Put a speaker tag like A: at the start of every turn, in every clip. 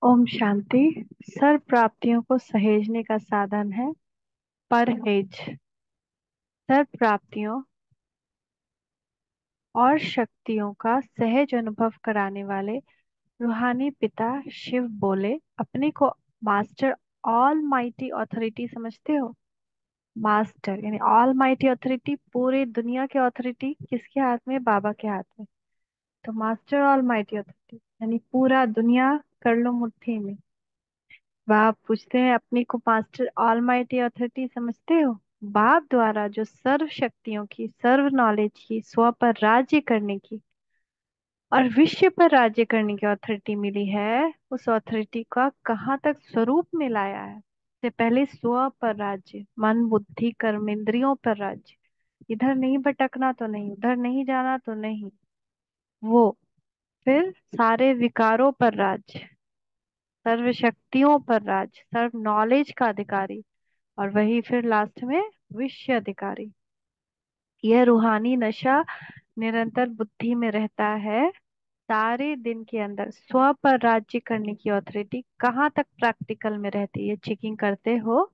A: ओम शांति। सर्व प्राप्तियों को सहेजने का साधन है परहेज। सर्व प्राप्तियों और शक्तियों का सहज अनुभव कराने वाले रूहानी पिता शिव बोले, अपने को मास्टर ऑल माइटी ऑथोरिटी समझते हो। मास्टर यानी ऑल माइटी ऑथोरिटी, पूरी दुनिया की ऑथोरिटी किसके हाथ में? बाबा के हाथ में। तो मास्टर ऑल माइटी ऑथोरिटी यानी पूरा दुनिया कर लो मुट्ठी में। बाप पूछते हैं, अपने को मास्टर ऑलमाइटी अथॉरिटी समझते हो? बाप द्वारा जो सर्व शक्तियों की, सर्व नॉलेज की, स्व पर राज्य करने की और विश्व पर राज्य करने की अथॉरिटी मिली है, उस अथॉरिटी का कहाँ तक स्वरूप में लाया है। से पहले स्व पर राज्य, मन बुद्धि कर्म इंद्रियों पर राज्य। इधर नहीं भटकना तो नहीं, उधर नहीं जाना तो नहीं, वो फिर सारे विकारों पर राज्य, सर्व शक्तियों पर राज, सर्व नॉलेज का अधिकारी, और वही फिर लास्ट में विश्व अधिकारी। यह रूहानी नशा निरंतर बुद्धि में रहता है। सारे दिन के अंदर स्व पर राज्य करने की अथॉरिटी कहाँ तक प्रैक्टिकल में रहती है, चेकिंग करते हो।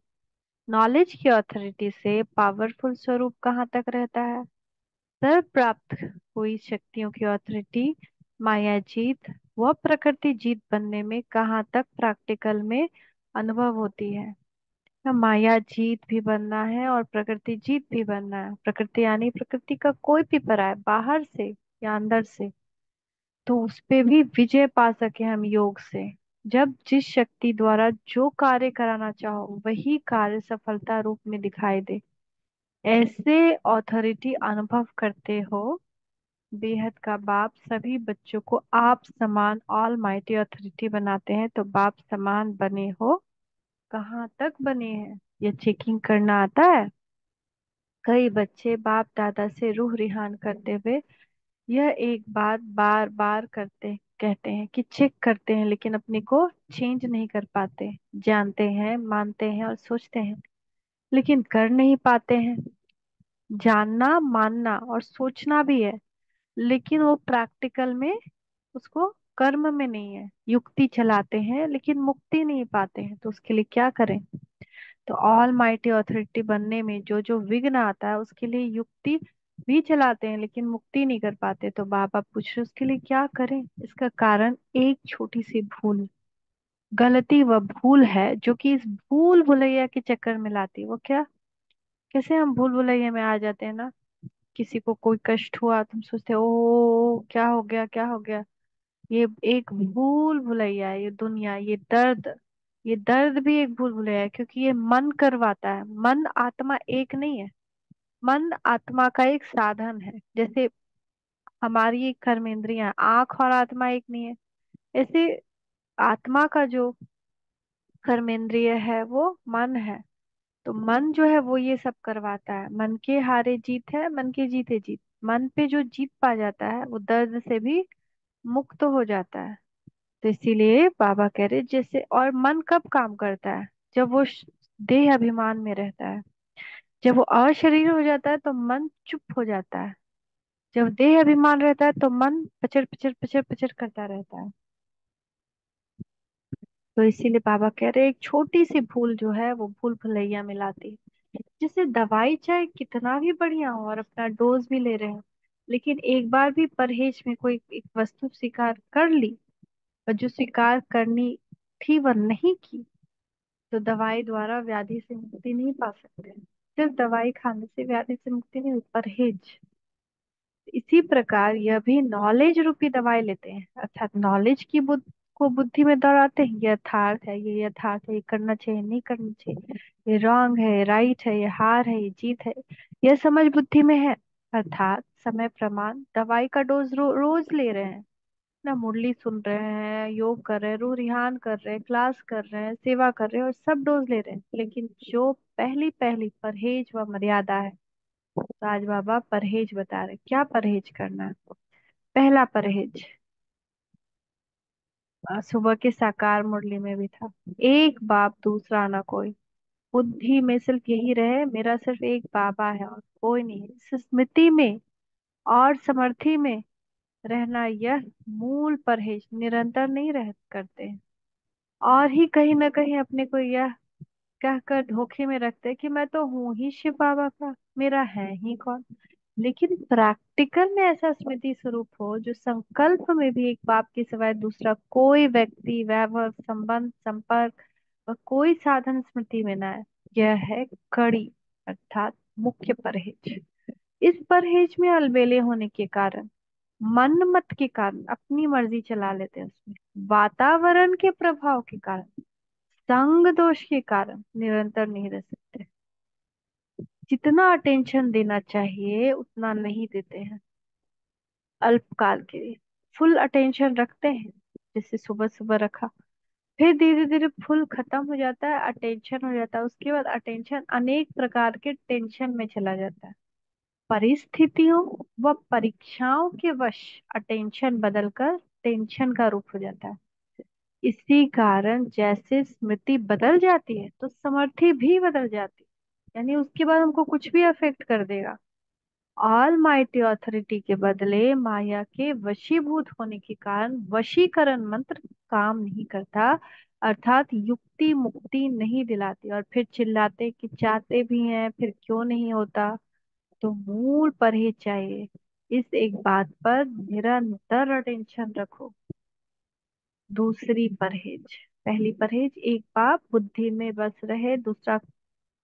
A: नॉलेज की अथॉरिटी से पावरफुल स्वरूप कहाँ तक रहता है। सर्व प्राप्त हुई शक्तियों की अथॉरिटी माया जीत व प्रकृति जीत बनने में कहाँ तक प्रैक्टिकल में अनुभव होती है। तो माया जीत भी बनना है और प्रकृति जीत भी बनना है। प्रकृति यानी प्रकृति का कोई भी पराय, बाहर से या अंदर से, तो उस पे भी विजय पा सके हम योग से। जब जिस शक्ति द्वारा जो कार्य कराना चाहो वही कार्य सफलता रूप में दिखाई दे, ऐसे ऑथोरिटी अनुभव करते हो। बेहद का बाप सभी बच्चों को आप समान ऑल माइटी अथॉरिटी बनाते हैं। तो बाप समान बने हो, कहाँ तक बने हैं ये चेकिंग करना आता है। कई बच्चे बाप दादा से रूह रिहान करते हुए यह एक बात बार बार करते कहते हैं कि चेक करते हैं, लेकिन अपने को चेंज नहीं कर पाते। जानते हैं, मानते हैं और सोचते हैं, लेकिन कर नहीं पाते हैं। जानना, मानना और सोचना भी है, लेकिन वो प्रैक्टिकल में उसको कर्म में नहीं है। युक्ति चलाते हैं लेकिन मुक्ति नहीं पाते हैं, तो उसके लिए क्या करें। तो ऑल माइटी अथॉरिटी बनने में जो जो विघ्न आता है, उसके लिए युक्ति भी चलाते हैं लेकिन मुक्ति नहीं कर पाते। तो बाबा पूछ रहे उसके लिए क्या करें। इसका कारण एक छोटी सी भूल, गलती व भूल है, जो कि इस भूल भुलैया के चक्कर में लाती है। वो क्या? कैसे हम भूल भुलैया में आ जाते हैं ना। किसी को कोई कष्ट हुआ, तुम सोचते हो ओ क्या हो गया, क्या हो गया। ये एक भूल भुलैया है, ये दुनिया, ये दर्द भी एक भूल भुलैया है, क्योंकि ये मन करवाता है। मन आत्मा एक नहीं है। मन आत्मा का एक साधन है। जैसे हमारी एक कर्मेंद्रियां, आंख और आत्मा एक नहीं है, ऐसे आत्मा का जो कर्मेंद्रिय है वो मन है। तो मन जो है वो ये सब करवाता है। मन के हारे जीत है, मन के जीते जीत। मन पे जो जीत पा जाता है वो दर्द से भी मुक्त हो जाता है। तो इसीलिए बाबा कह रहे, जैसे, और मन कब काम करता है? जब वो देह अभिमान में रहता है। जब वो अशरीर हो जाता है तो मन चुप हो जाता है। जब देह अभिमान रहता है तो मन पचर पचर पचर पचर करता रहता है। तो इसीलिए बाबा कह रहे, एक छोटी सी भूल जो है वो भूल भुलैया मिलाती है। जैसे दवाई चाहे कितना भी बढ़िया हो और अपना डोज भी ले रहे हो, लेकिन एक बार भी परहेज में कोई एक वस्तु स्वीकार कर ली और जो स्वीकार करनी थी वह नहीं की, तो दवाई द्वारा व्याधि से मुक्ति नहीं पा सकते। सिर्फ दवाई खाने से व्याधि से मुक्ति नहीं, परहेज। इसी प्रकार यह भी नॉलेज रूपी दवाई लेते हैं, अर्थात नॉलेज की बुद्ध को बुद्धि में दौड़ाते हैं। ये यथार्थ है, ये यथार्थ है, ये करना चाहिए, नहीं करना चाहिए, ये रॉन्ग है, ये राइट है, ये हार है, ये जीत है। यह समझ बुद्धि में है, अर्थात समय प्रमाण दवाई का डोज रोज ले रहे हैं ना। मुरली सुन रहे हैं, योग कर रहे हैं, रूह रिहान कर रहे हैं, क्लास कर रहे हैं, सेवा कर रहे हैं और सब डोज ले रहे हैं, लेकिन जो पहली पहली परहेज व मर्यादा है, तो आज बाबा परहेज बता रहे क्या परहेज करना है। पहला परहेज सुबह के साकार मुरली में भी था, एक बाप दूसरा ना कोई। बुद्धि में सिर्फ यही रहे, मेरा सिर्फ एक बाबा है और कोई नहीं है। इस स्मृति में और समर्थी में रहना, यह मूल परहेज निरंतर नहीं रह करते हैं। और ही कहीं ना कहीं अपने को यह कहकर धोखे में रखते हैं कि मैं तो हूं ही शिव बाबा का, मेरा है ही कौन। लेकिन प्रैक्टिकल में ऐसा स्मृति स्वरूप हो जो संकल्प में भी एक बाप के सिवाय दूसरा कोई व्यक्ति, वैभव, संबंध, संपर्क व कोई साधन स्मृति में न है, यह है कड़ी अर्थात मुख्य परहेज। इस परहेज में अलबेले होने के कारण, मन मत के कारण अपनी मर्जी चला लेते हैं उसमें, वातावरण के प्रभाव के कारण, संग दोष के कारण निरंतर नहीं रह सकते। जितना अटेंशन देना चाहिए उतना नहीं देते हैं, अल्पकाल के लिए फुल अटेंशन रखते हैं, जैसे सुबह सुबह रखा, फिर धीरे धीरे फुल खत्म हो जाता है, अटेंशन हो जाता है, उसके बाद अटेंशन अनेक प्रकार के टेंशन में चला जाता है। परिस्थितियों व परीक्षाओं के वश अटेंशन बदलकर टेंशन का रूप हो जाता है। इसी कारण जैसे स्मृति बदल जाती है तो समर्थी भी बदल जाती है, यानी उसके बाद हमको कुछ भी अफेक्ट कर देगा। ऑल माइटी अथॉरिटी के बदले माया के वशीभूत होने के कारण वशीकरण मंत्र काम नहीं करता, अर्थात युक्ति मुक्ति नहीं दिलाती, और फिर चिल्लाते कि चाहते भी हैं फिर क्यों नहीं होता। तो मूल परहेज चाहिए, इस एक बात पर निरंतर अटेंशन रखो। दूसरी परहेज, पहली परहेज एक बात बुद्धि में बस रहे, दूसरा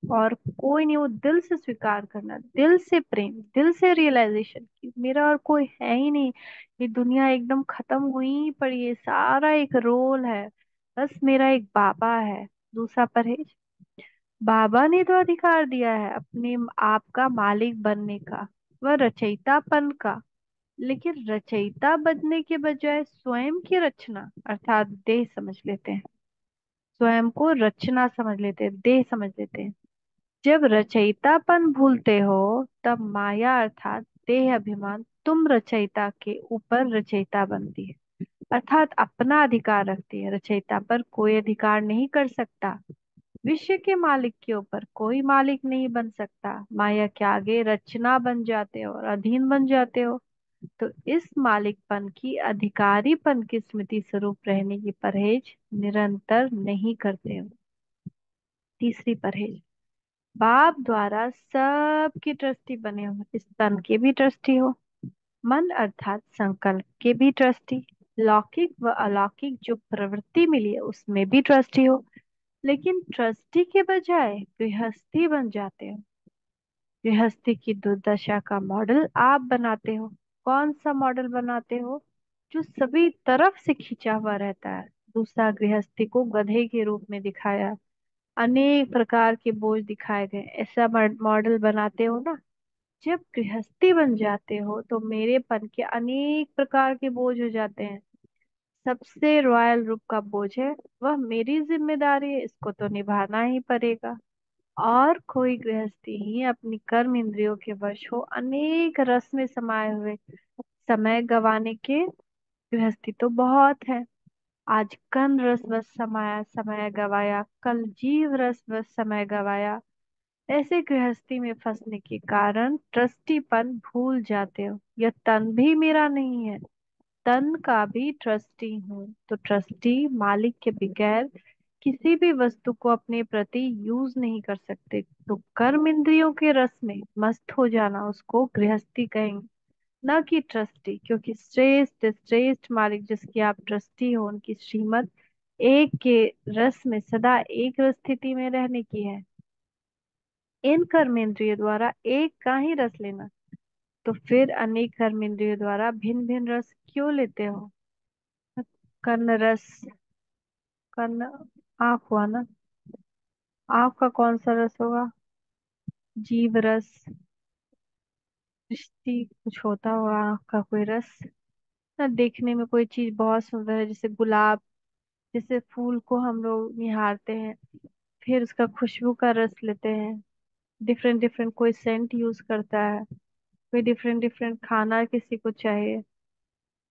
A: और कोई नहीं, वो दिल से स्वीकार करना, दिल से प्रेम, दिल से रियलाइजेशन कि मेरा और कोई है ही नहीं, ये दुनिया एकदम खत्म हुई पड़ी है, सारा एक रोल है, बस मेरा एक बाबा है। दूसरा परहेज, बाबा ने तो अधिकार दिया है अपने आप का मालिक बनने का, वह रचयितापन का, लेकिन रचयिता बनने के बजाय स्वयं की रचना अर्थात देह समझ लेते हैं, स्वयं को रचना समझ लेते हैं, देह समझ लेते हैं। जब रचयितापन भूलते हो तब माया अर्थात देह अभिमान तुम रचयिता के ऊपर रचयिता बनती है, अर्थात अपना अधिकार रखती है, रचयिता पर कोई अधिकार नहीं कर सकता। विश्व के मालिक के ऊपर कोई मालिक नहीं बन सकता, माया के आगे रचना बन जाते हो और अधीन बन जाते हो। तो इस मालिकपन की, अधिकारीपन की स्मृति स्वरूप रहने की परहेज निरंतर नहीं करते हो। तीसरी परहेज, बाप द्वारा सबके ट्रस्टी बने हो, इस तन के भी ट्रस्टी हो, मन अर्थात संकल्प के भी ट्रस्टी, लौकिक व अलौकिक जो प्रवृत्ति मिली है उसमें भी ट्रस्टी हो, लेकिन ट्रस्टी के बजाय गृहस्थी बन जाते हो। गृहस्थी की दुर्दशा का मॉडल आप बनाते हो। कौन सा मॉडल बनाते हो? जो सभी तरफ से खिंचा हुआ रहता है। दूसरा, गृहस्थी को गधे के रूप में दिखाया, अनेक प्रकार के बोझ दिखाए गए, ऐसा मॉडल बनाते हो ना। जब गृहस्थी बन जाते हो तो मेरेपन के अनेक प्रकार के बोझ हो जाते हैं। सबसे रॉयल रूप का बोझ है, वह मेरी जिम्मेदारी है, इसको तो निभाना ही पड़ेगा। और कोई गृहस्थी ही अपनी कर्म इंद्रियों के वश हो, अनेक रस में समाये हुए समय गवाने के गृहस्थी तो बहुत है। आज कन रस बस समाया समय गवाया, कल जीव रस बस समय गवाया। ऐसे गृहस्थी में फंसने के कारण ट्रस्टीपन भूल जाते हो। यह तन भी मेरा नहीं है, तन का भी ट्रस्टी हूँ। तो ट्रस्टी मालिक के बगैर किसी भी वस्तु को अपने प्रति यूज नहीं कर सकते। तो कर्म इंद्रियों के रस में मस्त हो जाना उसको गृहस्थी कहेंगे, न कि ट्रस्टी। क्योंकि श्रेष्ठ श्रेष्ठ मालिक जिसकी आप ट्रस्टी हो, उनकी श्रीमत एक के रस में सदा एक रस स्थिति में रहने की है। इन कर्मेंद्रियों द्वारा एक का ही रस लेना, तो फिर अनेक कर्मेंद्रियों द्वारा भिन्न भिन्न रस क्यों लेते हो? कर्ण रस, कर्ण आँख हुआ ना, आँख का कौन सा रस होगा? जीव रस। दृष्टि कुछ होता होगा, आँख का कोई रस ना। देखने में कोई चीज बहुत सुंदर है, जैसे गुलाब, जैसे फूल को हम लोग निहारते हैं, फिर उसका खुशबू का रस लेते हैं। डिफरेंट डिफरेंट कोई सेंट यूज करता है, कोई डिफरेंट डिफरेंट खाना किसी को चाहिए,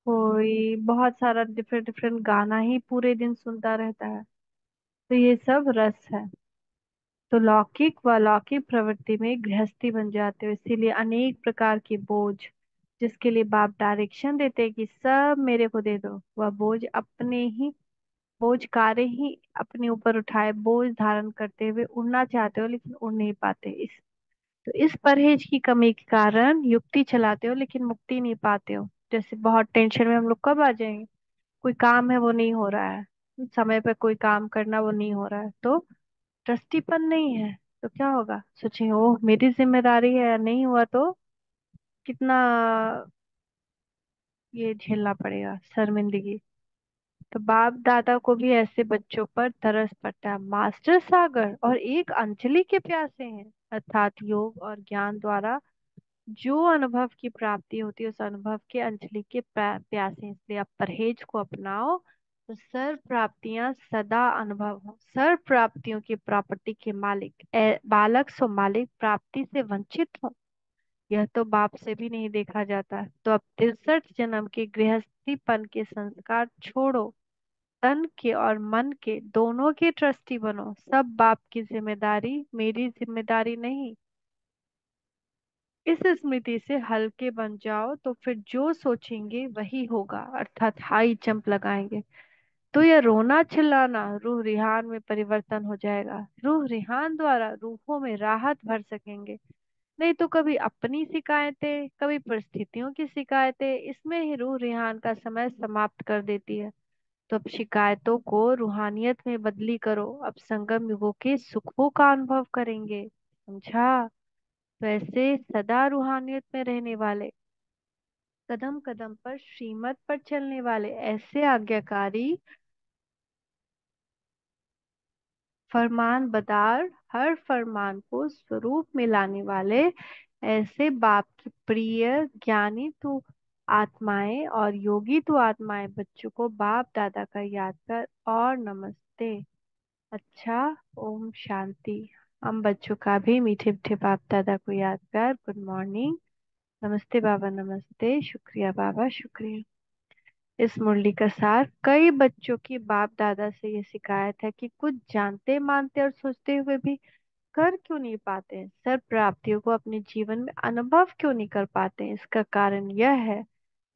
A: कोई बहुत सारा डिफरेंट डिफरेंट गाना ही पूरे दिन सुनता रहता है। तो ये सब रस है। तो लौकिक व अलौकिक प्रवृत्ति में गृहस्थी बन जाते हो, इसीलिए अनेक प्रकार के बोझ, जिसके लिए बाप डायरेक्शन देते हैं कि सब मेरे को दे दो, वह बोझ अपने ही बोझ कार्य ही अपने ऊपर उठाए बोझ धारण करते हुए उड़ना चाहते हो लेकिन उड़ नहीं पाते। तो इस परहेज की कमी के कारण युक्ति चलाते हो लेकिन मुक्ति नहीं पाते हो। जैसे बहुत टेंशन में हम लोग कब आ जाएंगे, कोई काम है वो नहीं हो रहा है, समय पे कोई काम करना वो नहीं हो रहा है, तो ट्रस्टीपन नहीं है। तो क्या होगा, सोचेंगे ओह मेरी जिम्मेदारी है, नहीं हुआ तो कितना ये झेलना पड़ेगा शर्मिंदगी। तो बाप दादा को भी ऐसे बच्चों पर तरस पड़ता है। मास्टर सागर और एक अंजलि के प्यासे हैं, अर्थात योग और ज्ञान द्वारा जो अनुभव की प्राप्ति होती है उस अनुभव के अंजलि के प्यासे हैं। इसलिए आप परहेज को अपनाओ तो सर्व प्राप्तियां सदा अनुभव हो। सर्व प्राप्तियों की प्रॉपर्टी के मालिक बालक सो मालिक प्राप्ति से वंचित हो, यह तो बाप से भी नहीं देखा जाता। तो अब 63 जन्म के गृहस्थीपन के संस्कार छोड़ो, तन के और मन के दोनों के ट्रस्टी बनो। सब बाप की जिम्मेदारी, मेरी जिम्मेदारी नहीं। इस स्मृति से हल्के बन जाओ तो फिर जो सोचेंगे वही होगा, अर्थात हाई जंप लगाएंगे तो यह रोना चिल्लाना रूह रिहान में परिवर्तन हो जाएगा। रूह रिहान द्वारा रूहों में राहत भर सकेंगे। नहीं तो कभी अपनी शिकायतें कभी परिस्थितियों की शिकायतें, इसमें ही रूह रिहान का समय समाप्त कर देती है। तो अब शिकायतों को रूहानियत में बदली करो, अब संगम युगों के सुखों का अनुभव करेंगे, समझा। वैसे सदा रूहानियत में रहने वाले, कदम कदम पर श्रीमत पर चलने वाले, ऐसे आज्ञाकारी फरमान बदार, हर फरमान को स्वरूप में लाने वाले, ऐसे बाप की प्रिय ज्ञानी तू आत्माएं और योगी तू आत्माएं बच्चों को बाप दादा का याद कर और नमस्ते। अच्छा, ओम शांति। हम बच्चों का भी मीठे मीठे बाप दादा को याद कर गुड मॉर्निंग, नमस्ते बाबा, नमस्ते, शुक्रिया बाबा, शुक्रिया। इस मुरली का सार, कई बच्चों की बाप दादा से ये शिकायत है कि कुछ जानते मानते और सोचते हुए भी कर क्यों नहीं पाते हैं, सर्व प्राप्तियों को अपने जीवन में अनुभव क्यों नहीं कर पाते हैं। इसका कारण यह है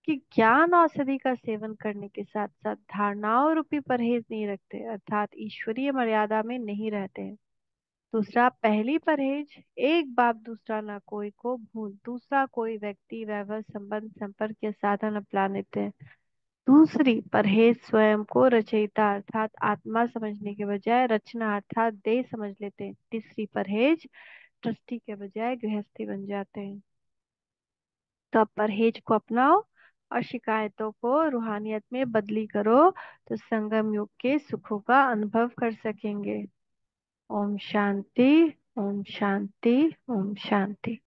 A: कि ज्ञान औषधि का सेवन करने के साथ साथ धारणाओं रूपी परहेज नहीं रखते, अर्थात ईश्वरीय मर्यादा में नहीं रहते हैं। दूसरा, पहली परहेज, एक बाप दूसरा ना कोई को भूल, दूसरा कोई व्यक्ति वैभव संबंध संपर्क या साधन अपना लेते हैं। दूसरी परहेज, स्वयं को रचयिता अर्थात आत्मा समझने के बजाय रचना अर्थात देह समझ लेते हैं। तीसरी परहेज, ट्रस्टी के बजाय गृहस्थी बन जाते हैं। तो अब परहेज को अपनाओ और शिकायतों को रूहानियत में बदली करो तो संगम युग के सुखों का अनुभव कर सकेंगे। ओम शांति, ओम शांति, ओम शांति।